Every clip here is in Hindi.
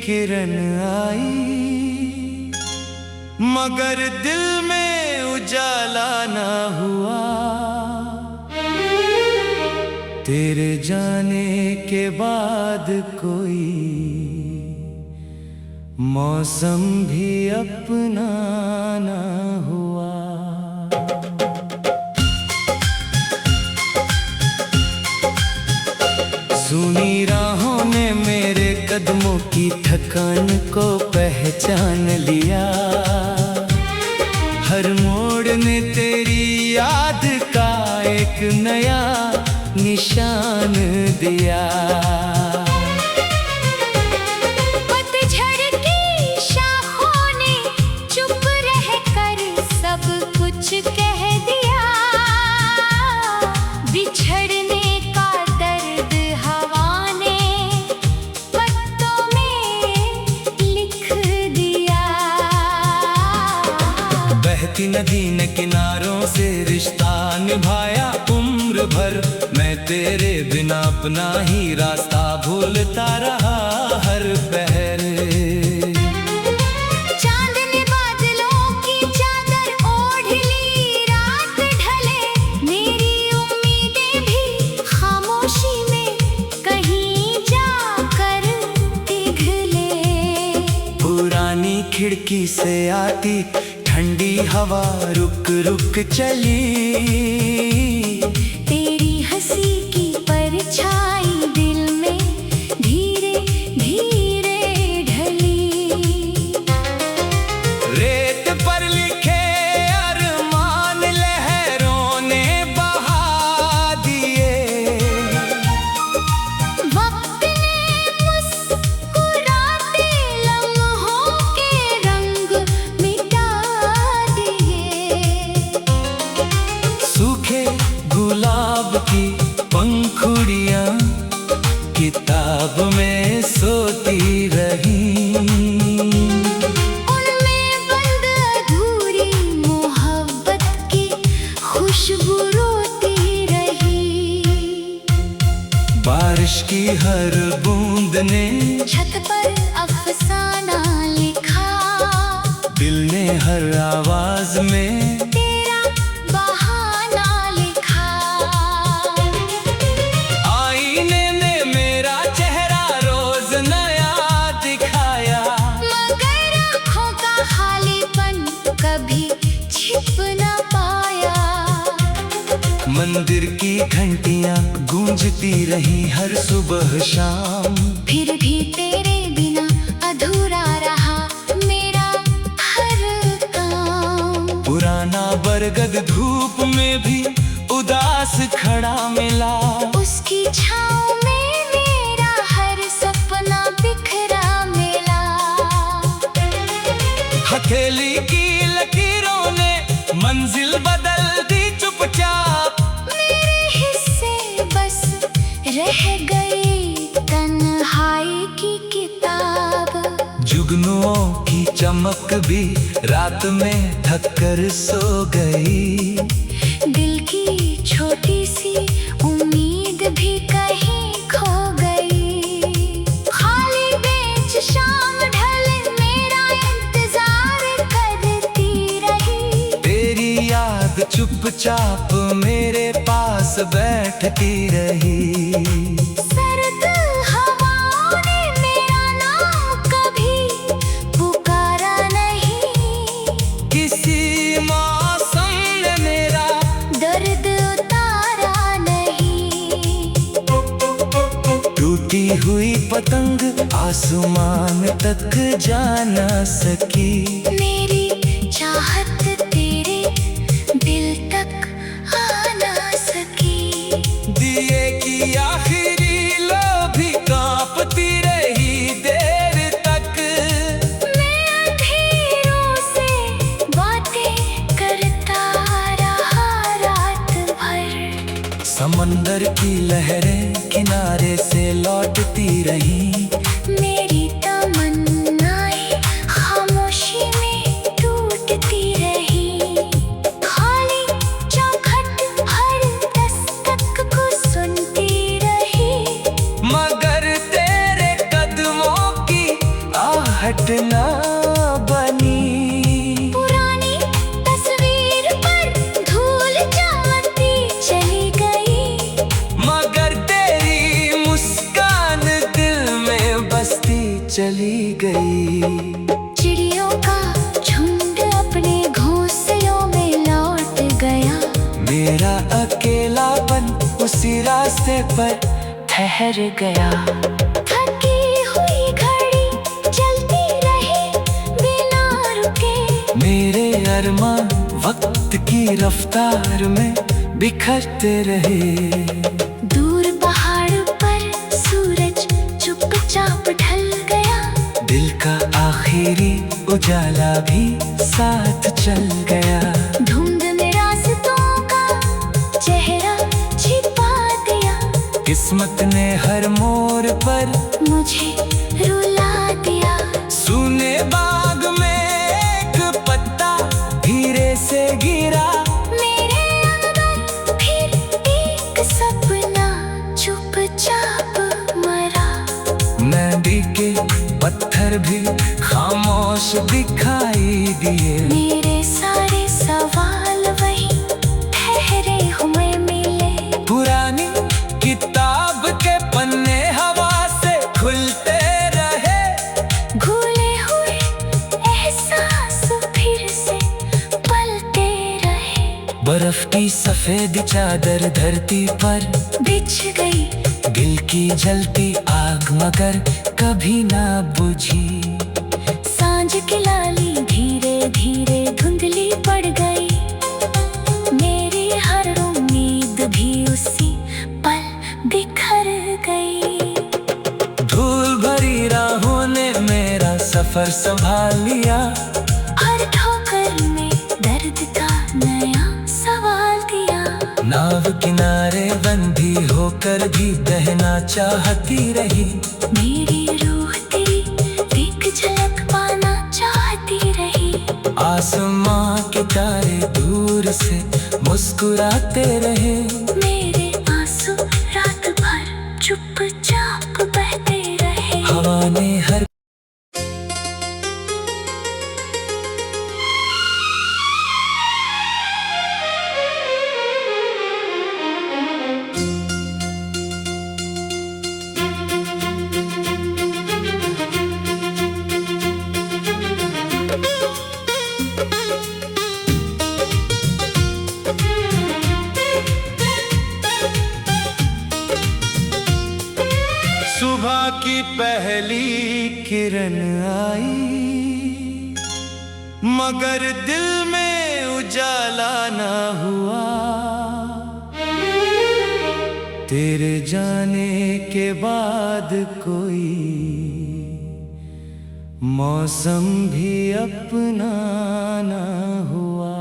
किरण आई, मगर दिल में उजाला ना हुआ। तेरे जाने के बाद कोई मौसम भी अपना ना हुआ। सुनी राहों ने मेरे कदमों की थकान को पहचान लिया। हर मोड़ ने तेरी याद का एक नया निशान दिया। पतझड़ की शाखों ने चुप रहकर सब कुछ कह दिया। बिछड़ने का दर्द हवा ने पत्तों में लिख दिया। बहती नदी ने किनारों से रिश्ता निभाया उम्र भर। मैं तेरे बिना अपना ही रास्ता भूलता रहा हर पहर। चांद ने बादलों की चादर ओढ़ ली, रात ढले मेरी उम्मीदें भी खामोशी में कहीं जाकर पिघले। पुरानी खिड़की से आती ठंडी हवा रुक रुक चली। तेरी हंसी की परछाई दिल में धीरे धीरे ढली। रेत पर लिखे अरमान लहरों ने बहा दिए। वक्त ने मुस्कुराते लम्हों के रंग मिटा दिए। सूखे गुलाब की पंखुड़ियां किताब में सोती रही। उनमें बंद अधूरी मोहब्बत की खुशबू रोती रही। बारिश की हर बूंद ने छत पर अफसाना लिखा। दिल ने हर आवाज में तेरा बहाना लिखा। आईने ने मेरा चेहरा रोज नया दिखाया। मगर आँखों का खालीपन कभी छिप न पाया। मंदिर की घंटियां गूंजती रही हर सुबह शाम। फिर भी तेरे बिना अधूरा रहा मेरा हर काम। पुराना बरगद धूप में भी उदास खड़ा मिला। उसकी छाँव में मेरा हर सपना बिखरा मिला। हथेली की लकीरों ने मंजिल बदल दी चुपचाप। मेरे हिस्से बस रह गई तन्हाई की किताब। जुगनुओं की चमक भी रात में थक कर सो गई। दिल की छोटी सी उम्मीद भी कहीं खो गई। खाली बेंच शाम ढले मेरा इंतजार करती रही। तेरी याद चुपचाप मेरे पास बैठती रही। सर्द हवाओं ने मेरा नाम कभी पुकारा नहीं। किसी मौसम ने मेरा दर्द उतारा नहीं। टूटी हुई पतंग आसमान तक जा न सकी। मेरी चाहत तेरे दिल तक आ न सकी। दिए की आखिरी लो भी कांपती रही देर तक। मैं अंधेरों से बातें करता रहा रात भर। समंदर की लहरें किनारे से लौटती रही। मेरी तमन्नाएं खामोशी में टूटती रही। खाली चौखट हर दस्तक को सुनती रही। मगर तेरे कदमों की घटना बनी। पुरानी तस्वीर पर धूल जमती चली गई, मगर तेरी मुस्कान दिल में बसती चली गई। चिड़ियों का झुंड अपने घोंसलों में लौट गया, मेरा अकेलापन उसी रास्ते पर ठहर गया। थकी हुई घड़ी चलती रही बिना रुके, मेरे अरमान वक्त की रफ्तार में बिखरते रहे। दूर पहाड़ पर सूरज चुपचाप ढल गया, दिल का आखिरी उजाला भी साथ चल गया। धुंध में रास्तों का चेहरा छिपा दिया, किस्मत ने हर मोड़ पर मुझे रुला दिया। सूने बाग में एक पत्ता धीरे से गिरा, मेरे अंदर फिर एक सपना चुपचाप मरा। नदी के पत्थर भी खामोश दिखाई दिए। मेरे सारे सवाल वही ठहरे हुए मिले, पुरानी किताब के पन्ने हवा से खुलते रहे। भूले हुए एहसास फिर से पलते रहे। बर्फ की सफेद चादर धरती पर बिछ गई, दिल की जलती आग मगर कभी ना बुझी। सांझ की लाली धीरे धीरे धुंधली पड़ गई, मेरी हर उम्मीद भी उसी पल बिखर गई। धूल भरी राहों ने मेरा सफर संभाल लिया, हर ठोकर में दर्द का नया सवाल दिया। नाव किनारे बंधी होकर भी बहना चाहती रही। मेरी रूह तेरी एक झलक पाना चाहती रही। आसमां के तारे दूर से मुस्कुराते रहे। मेरे आंसू रात भर चुपचाप बहते रहे। हवा ने हर सुबह की पहली किरण आई, मगर दिल में उजाला ना हुआ। तेरे जाने के बाद कोई मौसम भी अपना ना हुआ।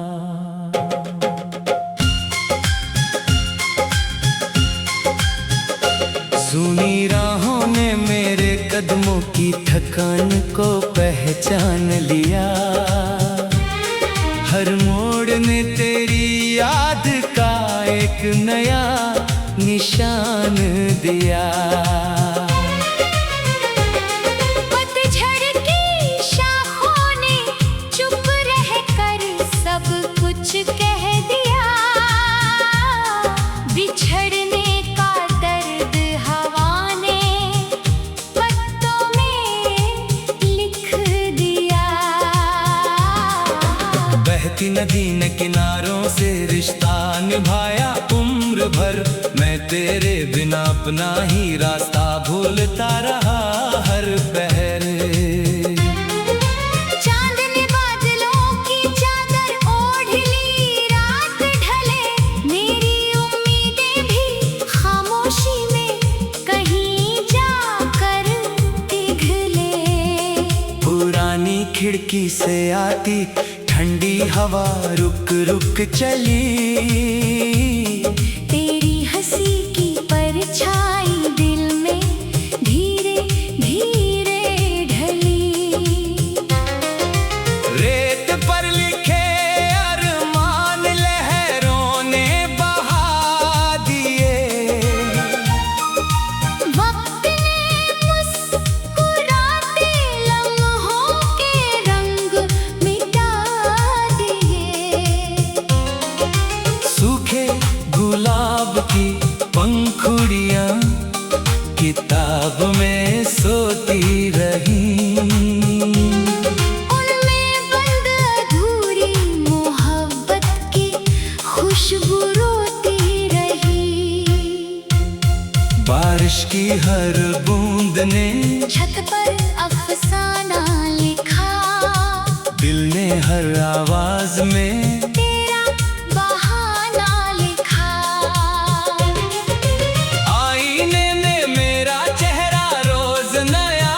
सुनी राहों ने मेरे कदमों की थकान को पहचान लिया। हर मोड़ ने तेरी याद का एक नया निशान दिया। पतझड़ की शाखों ने चुप रहकर सब कुछ कह दिया। बिछड़ने का दर्द हवा ने पत्तों में लिख दिया। बहती नदी ने किनारों से रिश्ता निभाया उम्र भर। मैं तेरे बिना अपना ही रास्ता भूलता रहा हर पहर। चांद ने बादलों की चादर ओढ़ ली, रात ढले मेरी उम्मीदें भी खामोशी में कहीं जाकर पिघले। पुरानी खिड़की से आती ठंडी हवा रुक रुक चली। तेरी हंसी की परछाई दिल में धीरे धीरे ढली। रेत पर लिखे अरमान लहरों ने बहा दिए। वक्त ने मुस्कुराते लम्हों हर बूंद ने छत पर अफसाना लिखा, दिल ने हर आवाज में तेरा बहाना लिखा। आईने ने मेरा चेहरा रोज नया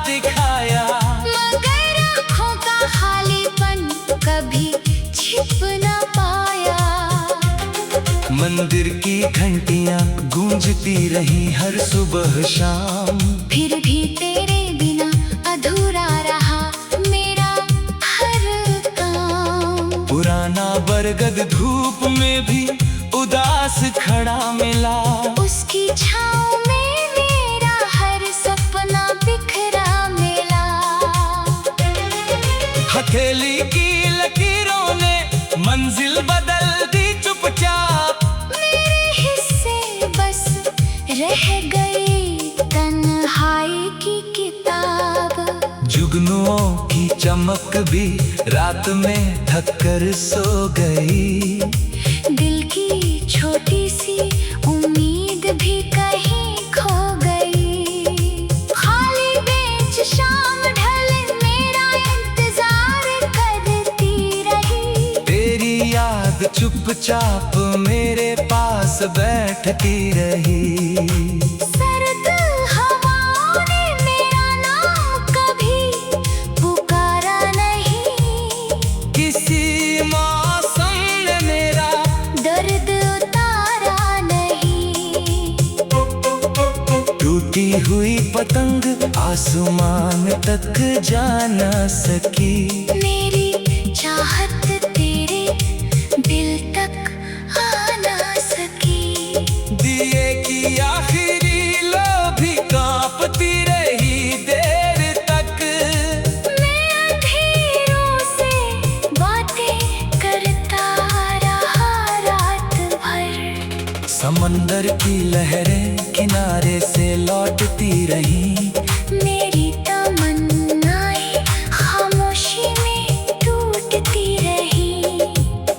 दिखाया, मगर आँखों का खालीपन कभी छिप न पाया। मंदिर की घंटियां गूंजती रही हर सुबह शाम, फिर भी तेरे बिना अधूरा रहा मेरा हर काम। पुराना बरगद धूप में भी उदास खड़ा मिला, उसकी छाँव में मेरा हर सपना बिखरा मिला। हथेली की लकीरों ने मंजिल बदल दी चुपचाप, मेरे हिस्से बस रह गई तन्हाई की किताब। जुगनुओं की चमक भी रात में थक कर सो गई, दिल की छोटी सी उम्मीद भी कहीं खो गई। खाली बेंच शाम ढले मेरा इंतजार करती रही, तेरी याद चुपचाप मेरे पास बैठती रही। सर्द हवाओं ने मेरा नाम कभी पुकारा नहीं, किसी मौसम ने मेरा दर्द उतारा नहीं। टूटी हुई पतंग आसमान तक जा न सकी, मेरी चाहत तेरे दिल तक आ ना सकी। दिए की आखिरी लो भी कांपती रही देर तक। मैं अंधेरों से बातें करता रहा रात भर, समंदर की लहरें किनारे से लौटती रही, मेरी तमन्नाएं खामोशी में टूटती रही।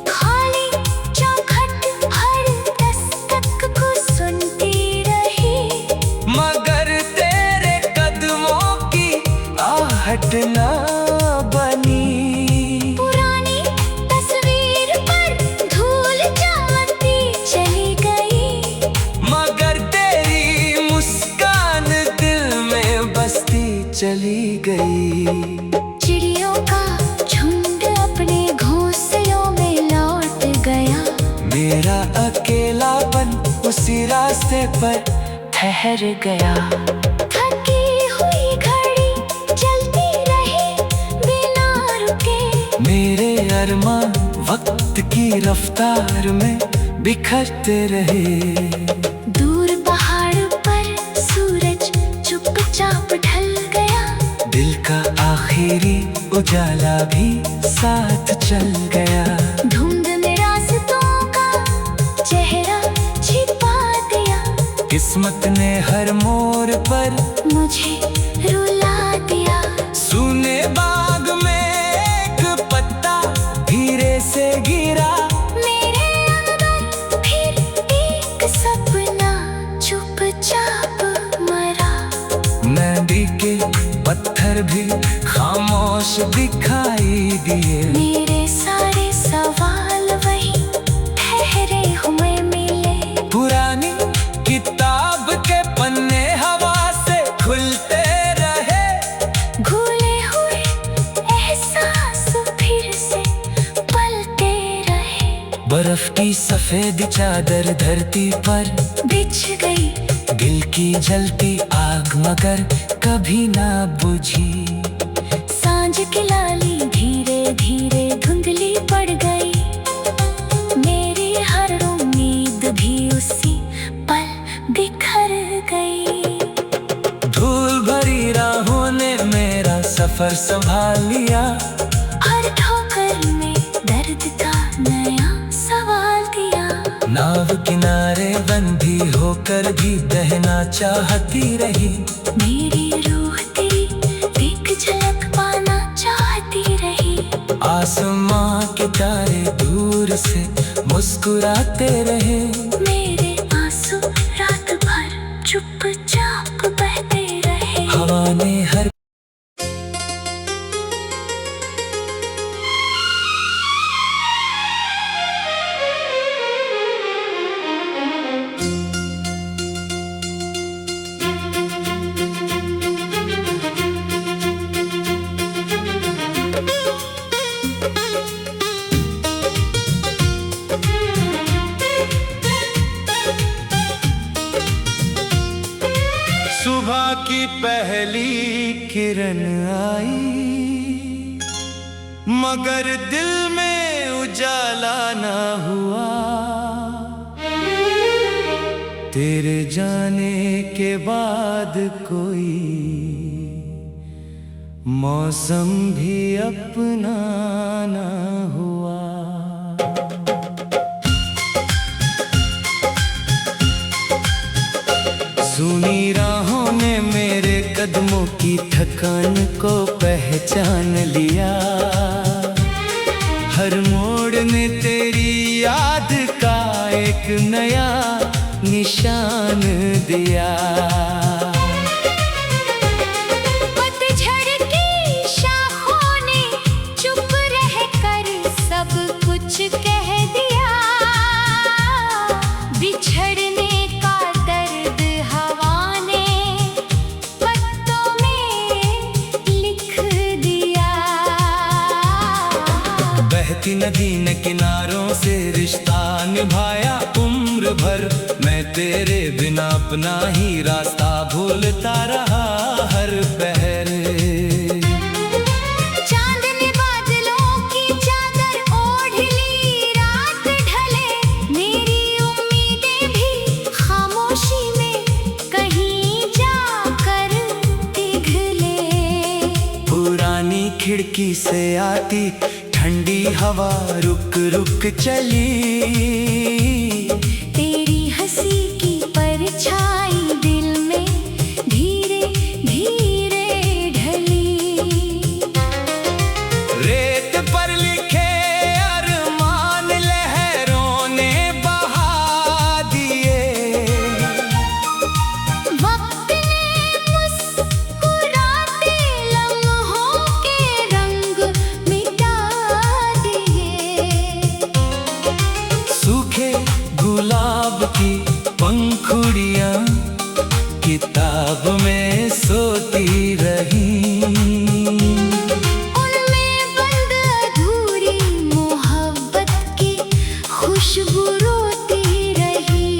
खाली चौखट हर दस्तक को सुनती रही, मगर तेरे कदमों की आहट न बनी। पुरानी तस्वीर पर धूल जमती चली गई, मगर तेरी मुस्कान दिल में बसती चली गई। चिड़ियों का झुंड अपने घोंसलों में लौट गया, मेरा अकेलापन उसी रास्ते पर ठहर गया। थकी हुई घड़ी चलती रही बिना रुके, मेरे अरमां वक्त की रफ्तार में बिखरते रहे। दूर पहाड़ पर सूरज चुपचाप ढल गया, दिल का आखिरी उजाला भी साथ चल गया। धुंध में रास्तों का चेहरा छिपा दिया, किस्मत ने हर मोड़ पर मुझे रुला दिया। सूने बाग में एक पत्ता धीरे से गिरा, मेरे अंदर फिर एक सपना चुपचाप मरा। नदी के पत्थर भी खामोश दिखाई दिए, मेरे सारे सवाल वही ठहरे हुए मिले। पुरानी किताब के पन्ने हवा से खुलते रहे, घुले हुए एहसास फिर से पलते रहे। बर्फ की सफेद चादर धरती पर बिछ गई, दिल की जलती आग मगर कभी ना बुझी। सांझ की लाली धीरे धीरे धुंधली पड़ गई, मेरी हर उम्मीद भी उसी पल बिखर गई। धूल भरी राहों ने मेरा सफर संभाल लिया, हर ठोकर में दर्द का नया सवाल दिया। नाव किनारे बंधी होकर भी बहना चाहती रही, मेरी रूह तेरी एक झलक पाना चाहती रही। आसमां के तारे दूर से मुस्कुराते रहे, मेरे आंसू रात भर चुपचाप आई, मगर दिल में उजाला ना हुआ। तेरे जाने के बाद कोई मौसम भी अपना ना हुआ। सुनी राहों ने मेरे कदमों की थकान को पहचान लिया। हर मोड़ ने तेरी याद का एक नया निशान दिया। पतझड़ की शाखों ने चुप रहकर सब कुछ कह दिया। बिछड़ने का दर्द हवा ने पत्तों में लिख दिया। बहती नदी ने किनारों से रिश्ता निभाया उम्र भर। मैं तेरे बिना अपना ही रास्ता भूलता रहा हर पहर। चांद ने बादलों की चादर ओढ़ ली, रात ढले मेरी उम्मीदें भी खामोशी में कहीं जाकर पिघले। पुरानी खिड़की से आती ठंडी हवा रुक रुक चली। तेरी हंसी की परछाई दिल में धीरे धीरे ढली। रेत पर लिखे अरमान लहरों ने बहा दिए। वक्त ने मुस्कुराते लम्हों के रंग मिटा दिए। सूखे गुलाब की पंखुड़ियां किताब में सोती रही। उनमें बंद अधूरी मोहब्बत की खुशबू रोती रही।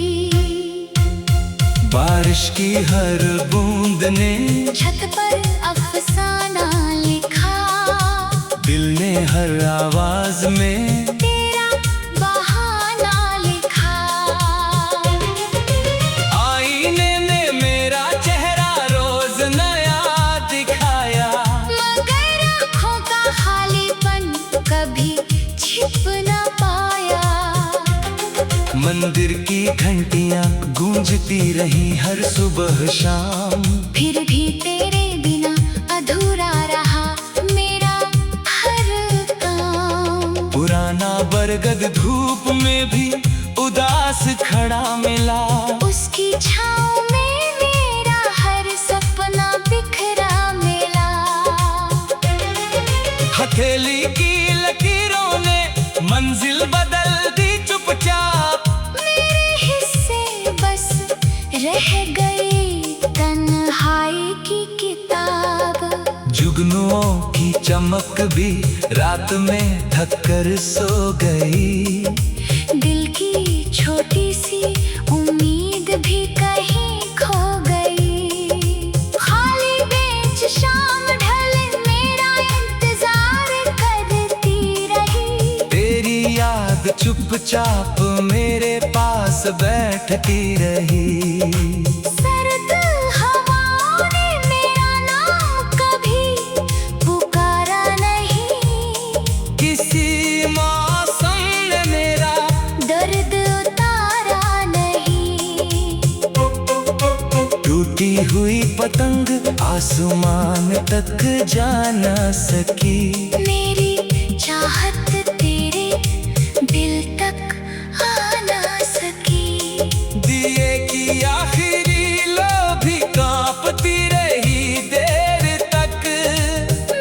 बारिश की हर बूंद ने छत पर अफसाना लिखा। दिल ने हर आवाज में तेरा बहाना लिखा। आईने ने मेरा चेहरा रोज नया दिखाया। मगर आँखों का खालीपन कभी छिप न पाया। मंदिर की घंटियां गूंजती रही हर सुबह शाम। फिर भी तेरे बिना अधूरा रहा मेरा हर काम। पुराना बरगद धूप में भी उदास खड़ा मिला। उसकी छाँव में मेरा हर सपना बिखरा मिला। हथेली की लकीरों ने मंजिल बदल दी चुपचाप। मेरे हिस्से बस रह गई तन्हाई की किताब। जुगनुओं की चमक भी रात में थककर सो गई। दिल की छोटी सी उम्मीद भी कहीं खो गई। खाली बेंच शाम ढल मेरा इंतजार करती रही। तेरी याद चुपचाप मेरे पास बैठती रही। सर्द हवाओं ने मेरा नाम कभी पुकारा नहीं। किसी मौसम ने मेरा दर्द उतारा नहीं। टूटी हुई पतंग आसमान तक जा न सकी। मेरी चाहत तेरे दिल तक आ न सकी। दिए की आखिरी लो भी कांपती रही देर तक।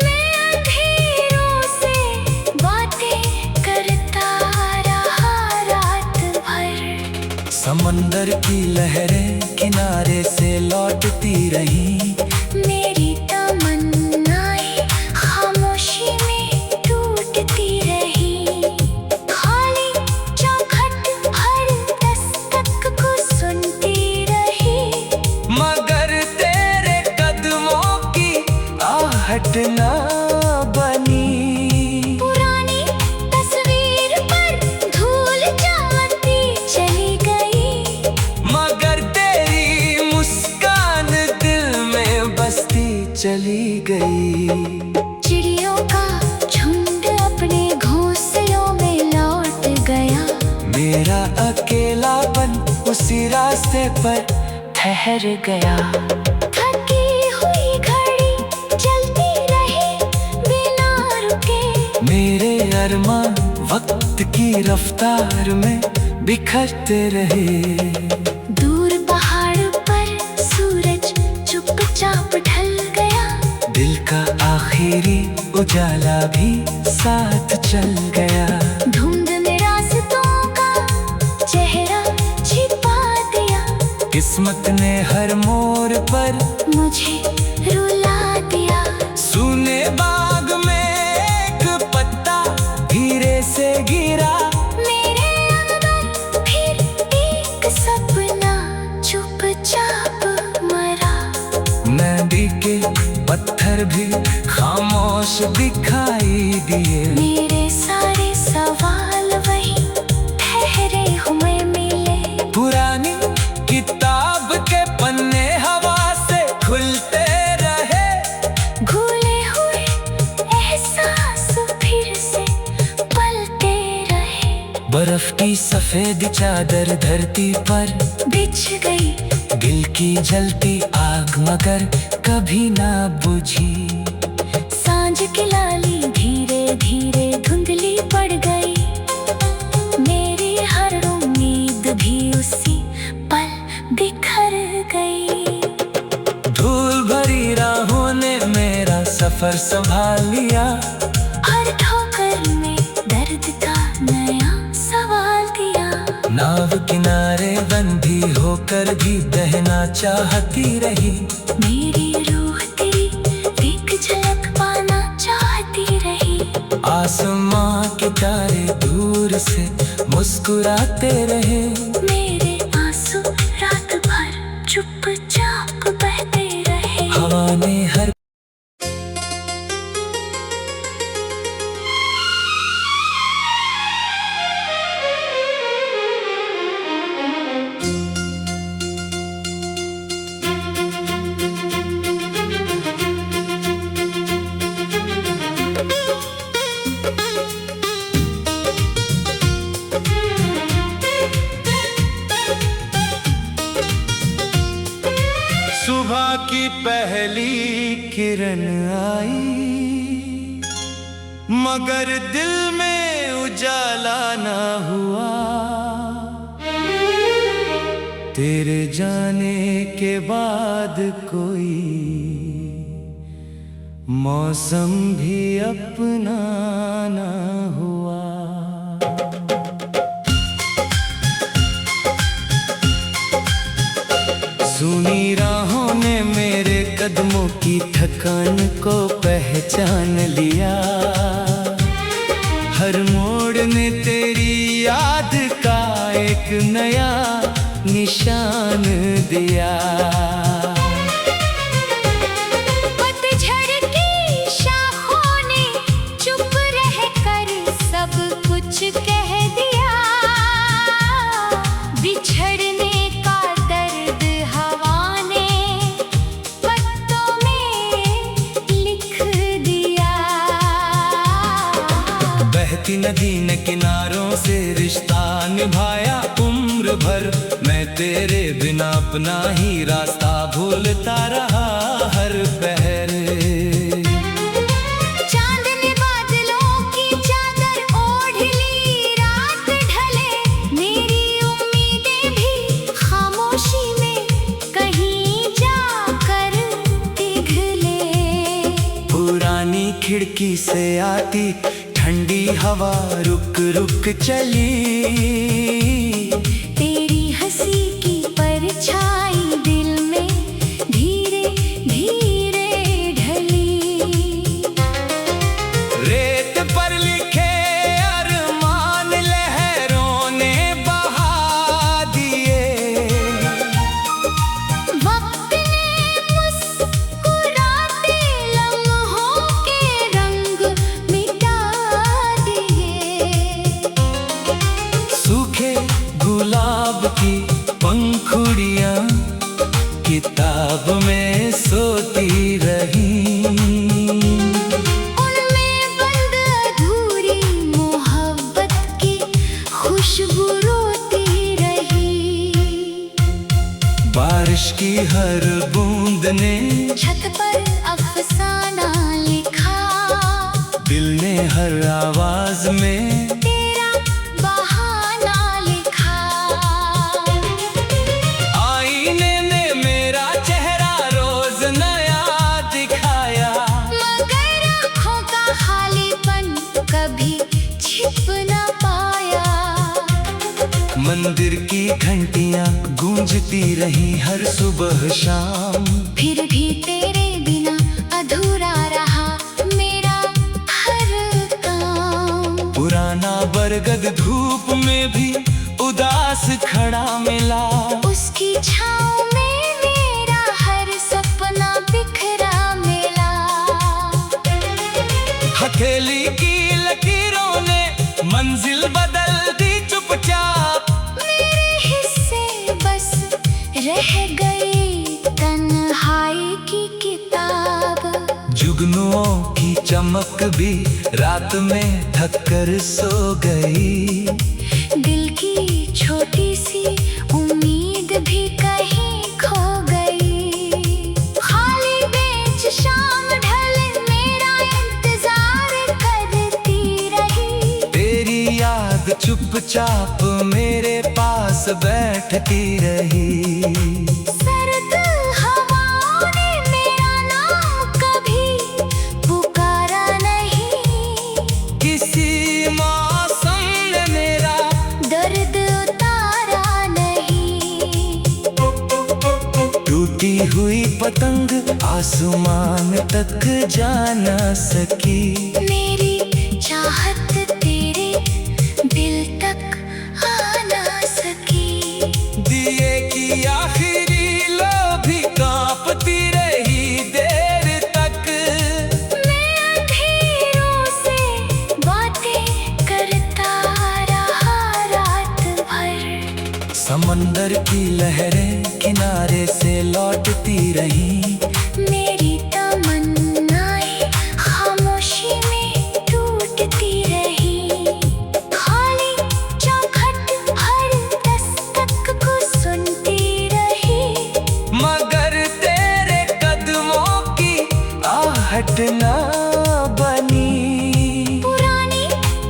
मैं अंधेरों से बातें करता रहा रात भर। समंदर की लहरें किनारे से लौटती रही। मेरी तमन्नाएं खामोशी में टूटती रही। खाली चौखट हर दस्तक को सुनती रही। मगर तेरे कदमों की आहट ना उसी रास्ते पर ठहर गया। थकी हुई घड़ी चलती रही बिना रुके। मेरे अरमान वक्त की रफ्तार में बिखरते रहे। दूर पहाड़ पर सूरज चुपचाप ढल गया। दिल का आखिरी उजाला भी साथ चल गया। धुंध में रास्तों का चेहरा छिपा दिया। किस्मत ने हर मोड़ पर मुझे रुला दिया। सूने बाग में एक पत्ता धीरे से गिरा। मेरे अंदर फिर एक सपना चुपचाप मरा। नदी के पत्थर भी खामोश दिखाई दिए। मेरे सारे सवाल वही ठहरे हुए मिले। पुरानी किताब के पन्ने हवा से खुलते रहे। भूले हुए एहसास फिर से पलते रहे। बर्फ की सफेद चादर धरती पर बिछ गई। दिल की जलती आग मगर कभी ना बुझी। सांझ की लाली धीरे धीरे धुंधली पड़ गई। मेरी हर उम्मीद भी उसी पल बिखर गई। धूल भरी राहों ने मेरा सफर संभाल लिया। हर ठोकर में दर्द का नया सवाल दिया। नाव किनारे बंधी होकर भी बहना चाहती रही। मेरी रूह तेरी एक झलक पाना चाहती रही। आसमां के तारे दूर से मुस्कुराते रहे। मेरे आंसू रात भर चुपचाप बहते रहे। हवा ने हर सुबह की पहली किरण आई, मगर दिल में उजाला ना हुआ। तेरे जाने के बाद कोई मौसम भी अपना ना हुआ। सुनी राहों ने मेरे कदमों की थकान को पहचान लिया। हर मोड़ ने तेरी याद का एक नया निशान दिया। पतझड़ की शाखों ने चुप रहकर सब कुछ कह दिया। बिछड़ने का दर्द हवा ने पत्तों में लिख दिया। बहती नदी ने किनारों से रिश्ता निभाया उम्र भर। मैं तेरे बिना अपना ही रास्ता भूलता रहा हर पहर। चांद ने बादलों की चादर ओढ़ ली, रात ढले मेरी उम्मीदें भी खामोशी में कहीं जाकर पिघले। पुरानी खिड़की से आती ठंडी हवा रुक रुक चली। तेरी हंसी की परछाई दिल में धीरे धीरे ढली। रेत पर लिखे अरमान लहरों ने बहा दिए। वक्त ने मुस्कुराते लम्हों के रंग मिटा दिए। सूखे हर बूंद ने छत पर अफसाना लिखा, दिल ने हर आवाज में तेरा बहाना लिखा। आईने ने मेरा चेहरा रोज नया दिखाया, मगर आँखों का खालीपन कभी छिप न पाया। मंदिर की घंटियां गूंजती रही हर सुबह शाम, फिर भी तेरे बिना अधूरा रहा मेरा हर काम। पुराना बरगद धूप में भी उदास खड़ा मिला, उसकी छाँव में मेरा हर सपना बिखरा मिला। हथेली की लकीरों ने मंजिल बदल दी चुपचाप, मेरे हिस्से बस रह गई तन्हाई की किताब। जुगनुओं की चमक भी रात में थक कर सो गई, दिल की छोटी सी उम्मीद भी कहीं खो गई। खाली बेंच शाम ढल मेरा इंतजार करती रही, तेरी याद चुपचाप मेरे पास बैठती रही। सर्द हवाओं ने मेरा नाम कभी पुकारा नहीं, किसी मौसम ने मेरा दर्द उतारा नहीं। टूटी हुई पतंग आसमान तक जा न सकी, मेरी चाहत तेरे दिल तक आ ना सकी। दिए की आखिरी लो भी कांपती रही देर तक। मैं अंधेरों से बातें करता रहा रात भर, समंदर की लहरें किनारे से लौटती रही, मेरी तमन्नाएं खामोशी में टूटती रही। खाली चौखट हर दस्तक को सुनती रही, मगर तेरे कदमों की आहट न बनी। पुरानी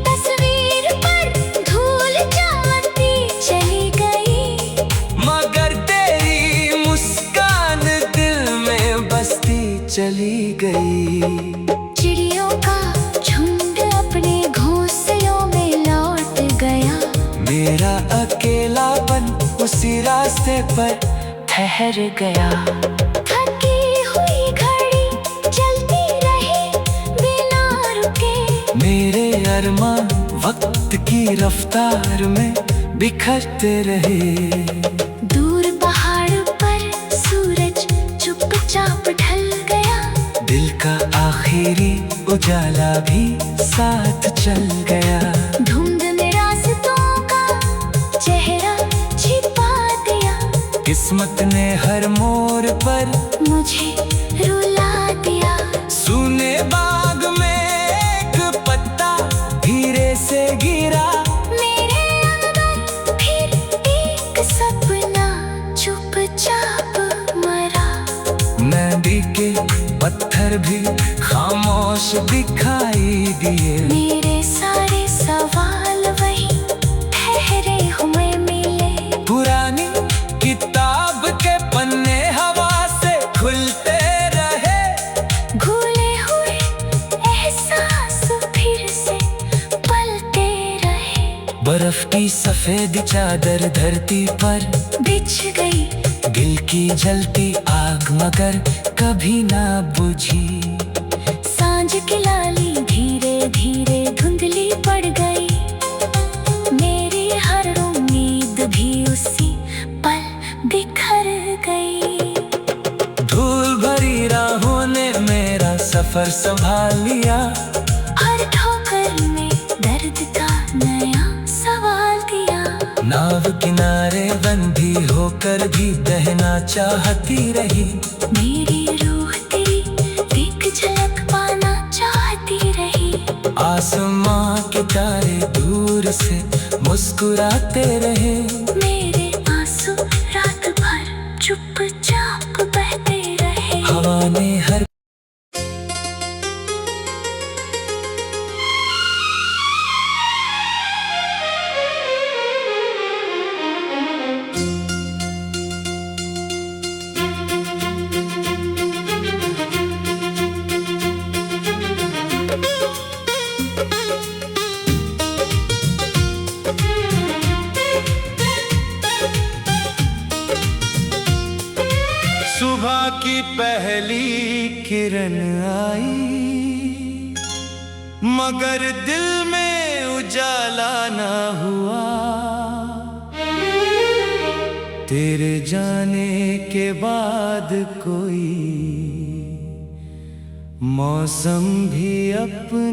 तस्वीर पर धूल जमती चली गई, मगर तेरी मुस्कान दिल में बसती चली गई। चिड़ियों का झुंड अपने घोंसलों में लौट गया, मेरा अकेलापन उसी रास्ते पर ठहर गया। थकी हुई घड़ी चलती रही बिना रुके, मेरे अरमान वक्त की रफ्तार में बिखरते रहे। दूर पहाड़ पर सूरज चुपचाप ढल गया, दिल का आखिरी उजाला भी साथ चल गया। धुंध में रास्तों का चेहरा छिपा दिया, किस्मत ने हर मोड़ पर मुझे रुला दिया। सूने बाग में एक पत्ता धीरे से गिरा, मेरे अंदर फिर एक सपना चुपचाप मरा। नदी के पत्थर भी खामोश दिखाई दिए, मेरे सारे सवाल वही ठहरे हुए मिले। पुरानी किताब के पन्ने हवा से खुलते रहे, घुले हुए एहसास फिर से पलते रहे। बर्फ की सफेद चादर धरती पर बिछ गई, दिल की जलती आग मगर कभी ना बुझी। सांझ की लाली धीरे धीरे धुंधली पड़ गई, मेरी हर उम्मीद भी उसी पल बिखर गई। धूल भरी राहों ने मेरा सफर संभाल लिया, हर ठोकर में दर्द का नया सवाल दिया। नाव किनारे बंधी होकर भी बहना चाहती रही, मेरी रूह तेरी एक झलक पाना चाहती रही। आसमां के तारे दूर से मुस्कुराते रहे, मेरे आंसू रात भर चुपचाप बने हर सुबह की पहली किरण आई, मगर दिल में उजाला ना हुआ। तेरे जाने के बाद कोई मौसम भी अपने